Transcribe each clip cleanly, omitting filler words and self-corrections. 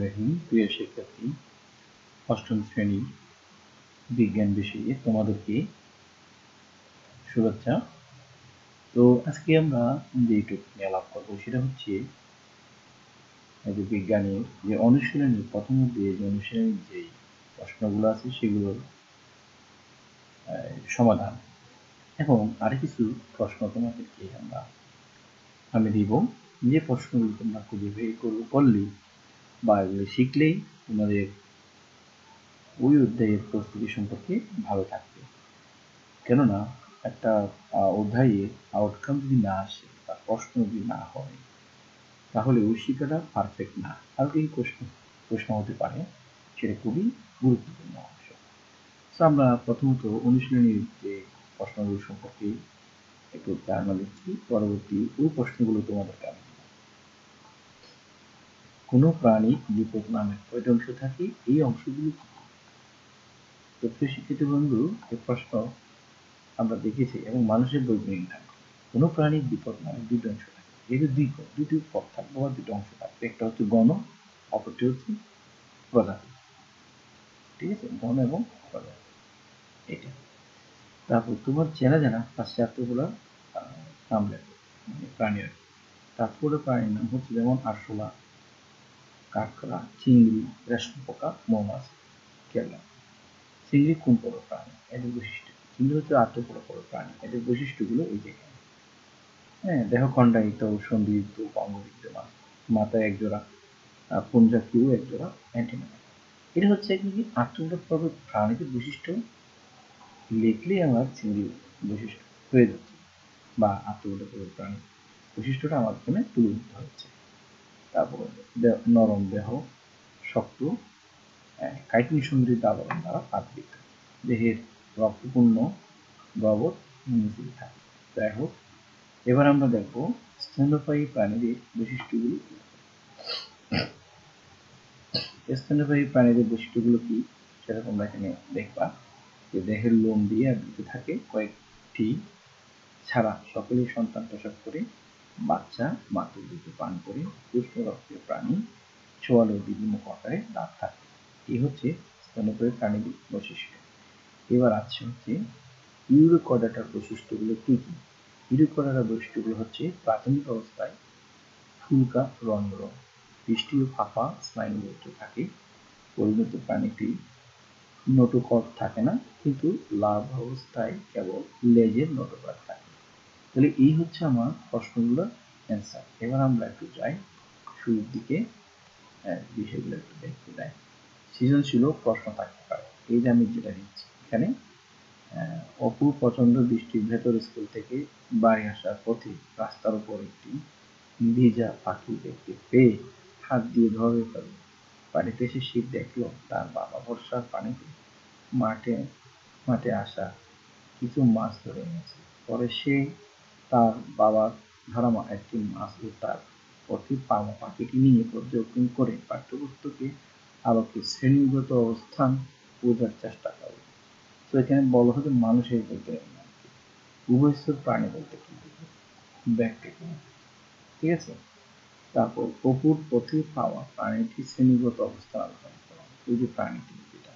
রহিম। প্রিয় শিক্ষার্থী, অষ্টম শ্রেণী বিজ্ঞান বিষয়ে তোমাদেরকে শুভেচ্ছা। তো আজকে আমরা যে টপিক নিয়ে আলাপ করবো সেটা হচ্ছে যে বিজ্ঞানের যে অনুশীলনী, প্রথম যে অনুশীলনীর যে প্রশ্নগুলো আছে সেগুলোর সমাধান এবং আরো কিছু প্রশ্ন তোমাদেরকে আমি দিব, যে প্রশ্নগুলো তোমরা খুঁজে বের করলেই বা এগুলো শিখলেই তোমাদের ওই অধ্যায়ের প্রস্তুতি সম্পর্কে ভালো থাকবে। কেননা একটা অধ্যায়ের আউটকাম যদি না আসে বা প্রশ্ন যদি না হয় তাহলে ওই শিক্ষাটা পারফেক্ট না। আর কি প্রশ্ন হতে পারে, সেটা খুবই গুরুত্বপূর্ণ অংশ। তো আমরা প্রথমত অনুশীলনীর যে প্রশ্নগুলো সম্পর্কে একটু ধারণা দিচ্ছি, পরবর্তী ওই প্রশ্নগুলো তোমাদেরকে আমি দিব। কোনো প্রাণী বিপদ নামে কয়টা অংশ থাকে, এই অংশগুলো কি? তো শিক্ষিত বন্ধু, এই প্রশ্ন আমরা দেখেছি এবং মানুষের বৈজ্ঞানিক নাম। কোনো প্রাণীর বিপদ নামে দুটো অংশ থাকে, যেহেতু দুটি পথ থাকবে বা দুটো অংশ থাকবে, একটা হচ্ছে গণ, অপরটি হচ্ছে প্রজাতি। ঠিক আছে, গণ এবং প্রজাতি, এটা। তারপর তোমার চেনা জানা পাশ্চাত্যগুলো নাম লেখো, মানে প্রাণীর। তারপরে প্রাণীর নাম হচ্ছে যেমন আরশোলা, কাঁকড়া, চিংড়ি, রেশম পোকা, মৌমাছি, কেলা। চিংড়ি কোন পরব প্রাণী, এদের বৈশিষ্ট্য। চিংড়ি হচ্ছে আত্মপরক প্রাণী, এদের বৈশিষ্ট্যগুলো এই যে হ্যাঁ, দেহ খণ্ডায়িত, সন্ধিযুক্ত, অঙ্গ বিদ্যমান, মাথায় একজোড়া পুঞ্জাক্ষীয় একজোড়া অ্যান্টেনা। এটা হচ্ছে কি আত্মপরক প্রাণীদের বৈশিষ্ট্য লিখলেই আমার চিংড়ি বৈশিষ্ট্য হয়ে যাচ্ছে, বা আত্মপরক প্রাণী বৈশিষ্ট্যটা আমার এখানে তুলে ধরতে হচ্ছে। তারপরে নরম দেহ, শক্ত, কাইটিন সমৃদ্ধ আবরণ দ্বারা আবৃত, দেহের রক্তপূর্ণ গবর মজুদ থাকে। যাই হোক, এবার আমরা দেখব স্তন্যপায়ী প্রাণীদের বৈশিষ্ট্যগুলি কি। স্তন্যপায়ী প্রাণীদের বৈশিষ্ট্যগুলো কি সেটা তোমরা এখানে দেখবা, যে দেহের লোম দিয়ে আবৃত থাকে, কয়েকটি ছাড়া সকলেই সন্তান প্রসব করে, বাচ্চা মাতৃ দুধ পান করে, উষ্ণ রক্তের প্রাণী, চোয়ালে বিভিন্ন প্রকারে দাঁত থাকে। এই হচ্ছে স্তন্যপায়ী প্রাণীদের বৈশিষ্ট্য। এবার আছে হচ্ছে ইউরোকর্ডাটার বৈশিষ্ট্যগুলো কি কি। ইউরোকর্ডাটার বৈশিষ্ট্যগুলো হচ্ছে প্রাথমিক অবস্থায় ফুলকা রন্ধ্র, পৃষ্ঠীয় ফাঁপা স্নায়ুযুক্ত থাকে। পরিণত প্রাণীটি নোটোকর্ড থাকে না, কিন্তু লার্ভা অবস্থায় কেবল লেজের নোটোকর্ড থাকে। তাহলে এই হচ্ছে আমার প্রশ্নগুলোর অ্যান্সার। এবার আমরা একটু যাই শুরুর দিকে, বিষয়গুলো একটু দেখতে যাই। সৃজনশীল প্রশ্ন থাকতে পারে, এই যে আমি যেটা দিচ্ছি এখানে। অপু প্রচন্ড বৃষ্টির ভেতর স্কুল থেকে বাড়ি আসার পথে রাস্তার উপর একটি ভিজা পাখি দেখতে পেয়ে হাত দিয়ে ধরে ফেলল। বাড়িতে এসে শীত দেখলো তার বাবা বর্ষার পানিতে মাঠে মাঠে আসা কিছু মাছ ধরে এনেছে। পরে সে তার বাবার ধরা একটি মাছ উদ্ধার পথে পাওয়া পাখিটি নিয়ে পর্যবেক্ষণ করে পাঠ্যপুস্তকে আলোকে শ্রেণীগত অবস্থান বোঝার চেষ্টা করে। তো এখানে বলা হচ্ছে মানুষের বৈজ্ঞানিক নাম কি, উভয়চর প্রাণী বলতে কি ব্যাকটেরিয়া। ঠিক আছে, তারপর অপুর পথে পাওয়া প্রাণীটির শ্রেণীগত অবস্থান আলোচনা করা। এই যে প্রাণীটি যেটা,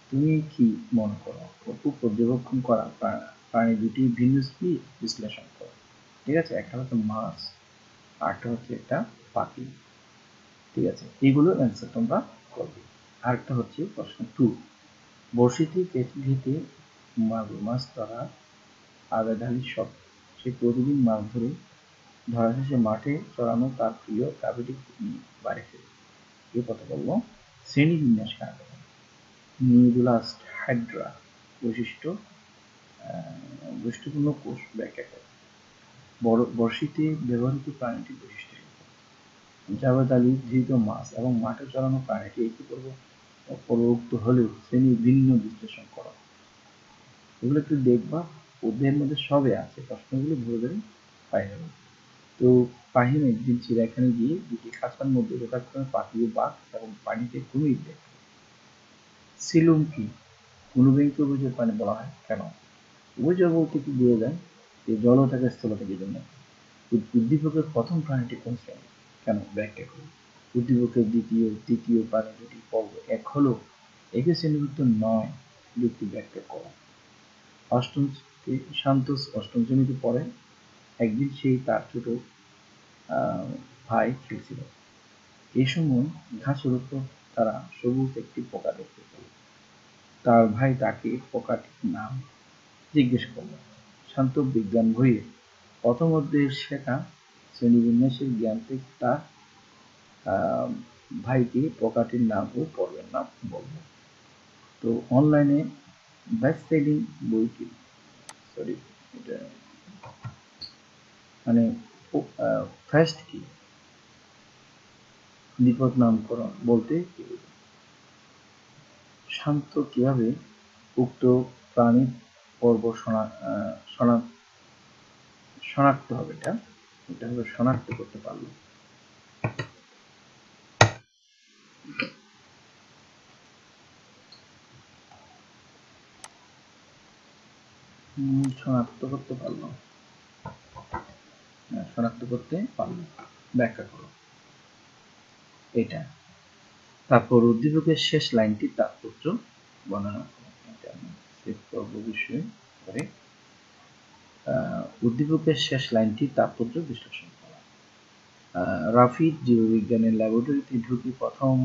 তুমি কি মনে করো, অপু পর্যবেক্ষণ করা প্রাণী দুটি ভিন্ন স্পিড বিশ্লেষণ করো। ঠিক আছে, একটা হচ্ছে মাছ, আরেকটা হচ্ছে একটা পাখি। ঠিক আছে, এইগুলো অ্যান্সার তোমরা করবে। আরেকটা হচ্ছে প্রশ্ন 2, বড়শিতে কেটে ঘেটে মাগুর মাছ ধরা আবেদনের শখ। সে প্রতিদিন মাছ ধরে ধরা শেষে মাঠে চড়ানো তার প্রিয় গাভীটি নিয়ে বাড়ি ফেরে। এ কথা বলল। শ্রেণী বিন্যাস কাকে বলে? নিউরোলাস্ট হাইড্রা বৈশিষ্ট্য, বৈশিষ্ট্যপূর্ণ কোষ ব্যাখ্যা করে। বড়শিতে ব্যবহৃত প্রাণীটির বৈশিষ্ট্য। জাভেদ আলী ধৃত মাছ এবং মাঠে চড়ানো প্রাণীটি একটি পূর্বোক্ত হলেও শ্রেণী ভিন্ন বিশ্লেষণ করা। এগুলো একটু দেখবা, অধ্যায়ের মধ্যে সবে আছে, প্রশ্নগুলো ধরে ধরে পাই যাবে। তো ফাহিম একদিন চিড়িয়াখানায় গিয়ে দুটি খাঁচার মধ্যে যথাক্রমে পাখি ও বাঘ এবং পানিতে কুমির দেখল। সিলুম কি? অনুভূমিক উভচর প্রাণী বলা হয় কেন? উভচর বলতে কি বোঝা যায়? যে জল থাকে স্থল থেকে জন্য। উদ্দীপকের প্রথম প্রাণীটি কোন শ্রেণী, কেন, ব্যাখ্যা করুন। উদ্দীপকের তৃতীয় প্রাণী দুটি পর্ব এক হলো একে শ্রেণীভুক্ত নয় যুক্তি ব্যাখ্যা করো। শান্তোষ অষ্টম শ্রেণীতে পড়ে। একদিন সেই তার ছোট ভাই খেলছিল। এই সময় ঘাসের উপর তারা সবুজ একটি পোকা দেখতে পেল। তার ভাই তাকে পোকাটির নাম জিজ্ঞেস করল। শান্ত বিজ্ঞান বইয়ে প্রথম অধ্যায়ে শেখা শ্রেণীবিন্যাসের জ্ঞান থেকে তার ভাইকে পোকাটির নাম ও পর্বের নাম বলল। তো অনলাইনে বেস্ট সেলিং বইটি এটা মানে ফার্স্ট কি বিপদ নামকরণ বলতে কি বোঝায়? শান্ত কিভাবে উক্ত প্রাণীর পর্ব শনাক্ত হবে, এটা হবে শনাক্ত করতে পারলো। শনাক্ত করতে পারলো ব্যাখ্যা করো এটা। তারপর উদ্দীপকের শেষ লাইনটি তাৎপর্য বর্ণনা করো। এটা আমি সেভ করব বিষয় করে। উদ্দীপকের শেষ লাইনটি তাৎপর্য বিশ্লেষণ করা। রাফি জীববিজ্ঞানের ল্যাবরেটরিতে ঢুকে প্রথম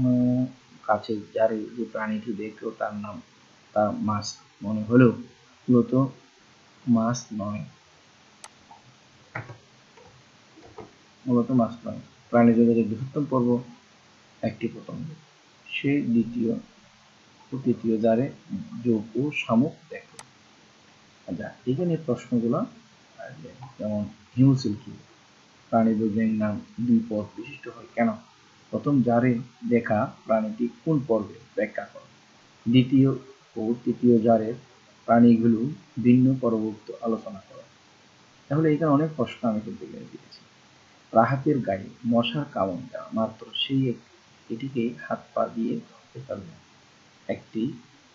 কাছে যার যে প্রাণীটি দেখলো তার নাম তার মাছ মনে হলেও মূলত মাছ নয়। প্রাণী জগতের বৃহত্তম পর্ব একটি পতঙ্গ। সে দ্বিতীয় ও তৃতীয় জারে যোগ ও শামুক দেখল। আচ্ছা, এখানে প্রশ্নগুলো যেমন হিমোসিল কি, প্রাণী বৈজ্ঞানিক নাম দ্বিপদ বিশিষ্ট হয় কেন, প্রথম জারে দেখা প্রাণীটি কোন পর্বে ব্যাখ্যা করো, দ্বিতীয় ও তৃতীয় জারের প্রাণীগুলো ভিন্ন পরবর্তী আলোচনা করো। তাহলে এখানে অনেক প্রশ্ন আমি কিন্তু দিয়েছি। রাহাতের গায়ে মশার কামড় দেওয়া মাত্র সেই এটিকে হাত পা দিয়ে ধরতে পারবে। একটি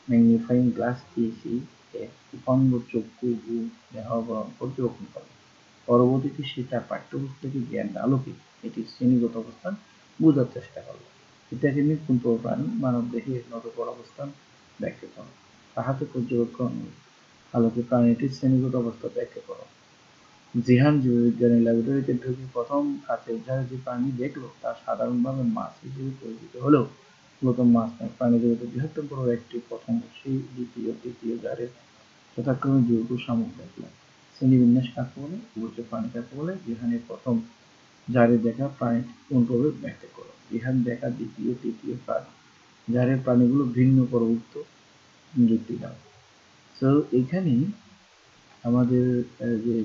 ম্যাগনিফাইং গ্লাস এসি উপাঙ্গ চক্ষু ও দেহাবরণ পর্যবেক্ষণ করে। পরবর্তীতে সেটা পাঠ্যপুস্তকের জ্ঞানের আলোকে এটির শ্রেণীগত অবস্থান বোঝার চেষ্টা করল। এটাকে নিপুণ প্রাণী মানব দেহের নতপর অবস্থান ব্যাখ্যা করো। রাহাতের পর্যবেক্ষণ আলোকে প্রাণীটির শ্রেণীগত অবস্থা ব্যাখ্যা করো। জিহান জীববিজ্ঞানের ল্যাবরেটরিতে ঢুকে প্রথম কাছের জারে যে প্রাণী দেখলো তা সাধারণভাবে মাছ হিসেবে পরিচিত হলেও মূলত মাছ নয়, প্রাণী জগতের বৃহত্তম পর্ব একটি প্রথম সেই দ্বিতীয় তৃতীয় জারে যথাক্রমে যোগ ও শামুক দেখলো। শ্রেণীবিন্যাস কাকে বলে, উভচর প্রাণী কাকে বলে, জিহানের প্রথম জারে দেখা প্রাণীটি কোন পর্বে ব্যাখ্যা করো। জিহান দেখা দ্বিতীয় তৃতীয় প্রাণী জারের প্রাণীগুলো ভিন্ন পরবর্ত যুক্তি দাও। তো এখানে আমাদের যে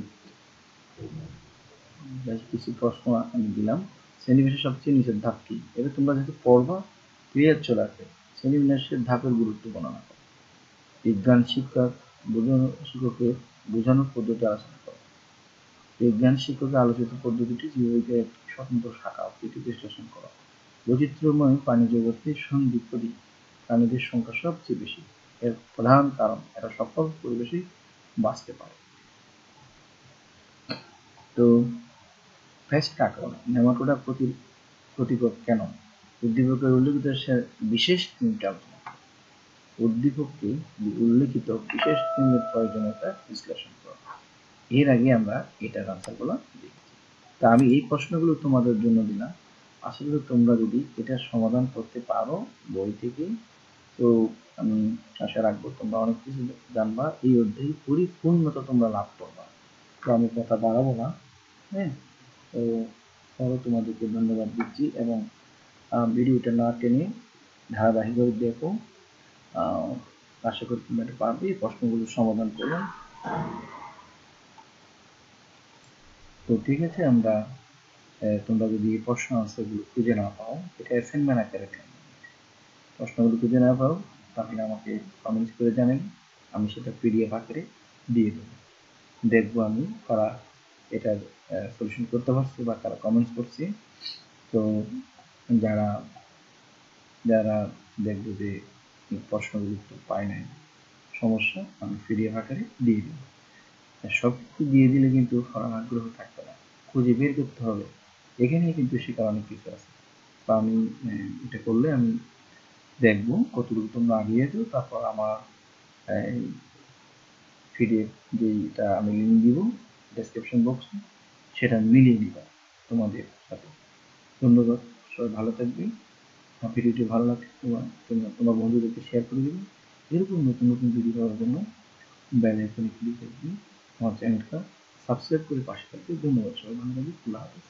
কিছু প্রশ্ন আমি দিলাম। শ্রেণীবিন্যাসের সবচেয়ে নিচের ধাপ কি, এটা তোমরা যেহেতু পড়বা ক্লিয়ার চলে আসবে। শ্রেণীবিন্যাসের ধাপের গুরুত্ব বর্ণনা করো। বিজ্ঞান শিক্ষকের বোঝানোর পদ্ধতি আলোচনা করো। বিজ্ঞান শিক্ষকের আলোচিত পদ্ধতিটি জীববিজ্ঞানের একটি স্বতন্ত্র শাখা, এটি বিশ্লেষণ করো। বৈচিত্র্যময় প্রাণী জগতের সন্ধিপদী প্রাণীদের সংখ্যা সবচেয়ে বেশি। এর প্রধান কারণ এরা সকল পরিবেশে বাঁচতে পারে। তো পেস্ট কাকে বলে, নেমাটোডা প্রতিরোধ কেন, উদ্দীপকের উল্লেখিত বিশেষ তিনটি আলোচনা, উদ্দীপককে উল্লেখিত বিশেষ তিনের প্রয়োজনীয়তা বিশ্লেষণ করো। এর আগে আমরা এটার আনসারগুলো দেখেছি। তা আমি এই প্রশ্নগুলো তোমাদের জন্য দিলাম। আশা করি তোমরা যদি এটার সমাধান করতে পারো বই থেকে, তো আমি আশা রাখবো তোমরা অনেক কিছু জানবা, এই অধ্যায়ে পরিপূর্ণতা তোমরা লাভ করবা। তো আমি কথা বাড়াবো না। হ্যাঁ, তো তোমাদেরকে ধন্যবাদ দিচ্ছি এবং ভিডিওটা না টেনে ধারাবাহিকভাবে দেখো। আশা করি তোমরা এটা পারবে, এই প্রশ্নগুলোর সমাধান করো। তো ঠিক আছে, আমরা তোমরা যদি এই প্রশ্ন আনসারগুলো খুঁজে না পাও, এটা অ্যাসাইনমেন্ট আকারে প্রশ্নগুলো খুঁজে না পাও, তাহলে আমাকে কমেন্টস করে জানেন, আমি সেটা পিডিএফ আকারে দিয়ে দেবো। দেখবো আমি কারা এটা সলিউশন করতে পারছি বা কারা কমেন্টস করছি। তো যারা যারা দেখবো যে প্রশ্নগুলো একটু পাই নাই, সমস্যা, আমি পিডিএফ আকারে দিয়ে দেবো। সব কিছু দিয়ে দিলে কিন্তু পড়ার আগ্রহ থাকবে না, খুঁজে বের করতে হবে। এখানেই কিন্তু শেখার অনেক কিছু আছে। তারপর আমি এটা করলে আমি দেখবো কতটুকু তোমরা আগিয়েছো, তারপর আমার পিডিএফ যেটা আমি লিঙ্ক দিব ডেসক্রিপশন বক্সে সেটা মিলিয়ে নিবা তোমাদের সাথে। ধন্যবাদ, সবাই ভালো থাকবে। আমার ভিডিওটি ভালো লাগলে তোমার বন্ধুদেরকে শেয়ার করে দিবে। এরকম নতুন নতুন ভিডিও পাওয়ার জন্য বেল আইকনে ক্লিক করে দিয়ে আমার চ্যানেলটা সাবস্ক্রাইব করে পাশে থাকবে। ধন্যবাদ, সবাই ভালো থাকবে। আল্লাহ হাফেজ।